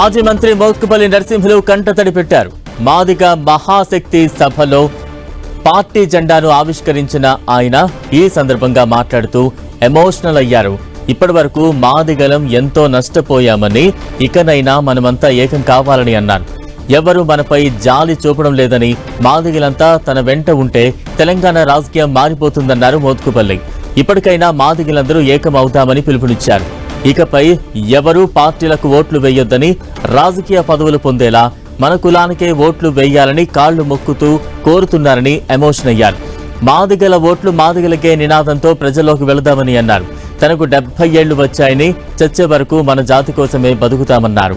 మాజీ మంత్రి మోత్కుపల్లి నరసింహులు కంటతడి పెట్టారు. మాదిగ మహాశక్తి సభలో పార్టీ జెండాను ఆవిష్కరించిన ఆయన ఈ సందర్భంగా మాట్లాడుతూ ఎమోషనల్ అయ్యారు. ఇప్పటి వరకు మాదిగలం ఎంతో నష్టపోయామని, ఇకనైనా మనమంతా ఏకం కావాలని అన్నారు. ఎవరు మనపై జాలి చూపడం లేదని, మాదిగలంతా తన వెంట ఉంటే తెలంగాణ రాజకీయం మారిపోతుందన్నారు మోత్కుపల్లి. ఇప్పటికైనా మాదిగలందరూ ఏకం అవుతామని పిలుపునిచ్చారు. ఇకపై ఎవరూ పార్టీలకు ఓట్లు వేయొద్దని, రాజకీయ పదవులు పొందేలా మన కులానికే ఓట్లు వేయాలని కాళ్లు మొక్కుతూ కోరుతున్నారని ఎమోషన్ అయ్యారు. మాదిగల ఓట్లు మాదిగలకే నినాదంతో ప్రజల్లోకి వెళదామని అన్నారు. తనకు 70 ఏళ్లు వచ్చాయని, చచ్చే వరకు మన జాతి కోసమే బతుకుతామన్నారు.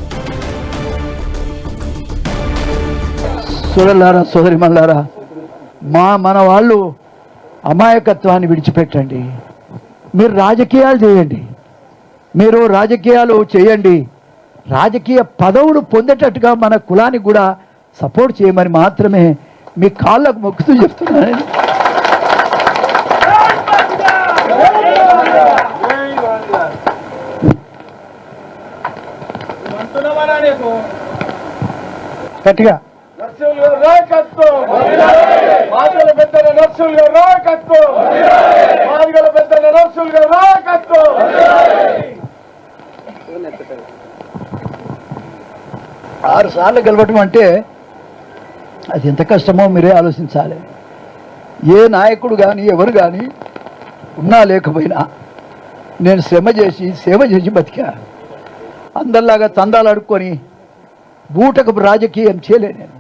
సోదరులారా, సోదరిమల్లారా, మన వాళ్ళు అమాయకత్వాన్ని విడిచిపెట్టండి. మీరు రాజకీయాలు చేయండి, మీరు రాజకీయాలు చేయండి. రాజకీయ పదవులు పొందేటట్టుగా మన కులానికి కూడా సపోర్ట్ చేయమని మాత్రమే మీ కాళ్ళకు మొక్కుతూ చెప్తున్నాను. గట్టిగా ఆరు సార్లు గెలవటం అంటే అది ఎంత కష్టమో మీరే ఆలోచించాలి. ఏ నాయకుడు కానీ ఎవరు కానీ ఉన్నా లేకపోయినా నేను సేవ చేసి బతికా. అందరిలాగా చందాలు అడుక్కొని బూటకపు రాజకీయం చేయలే నేను.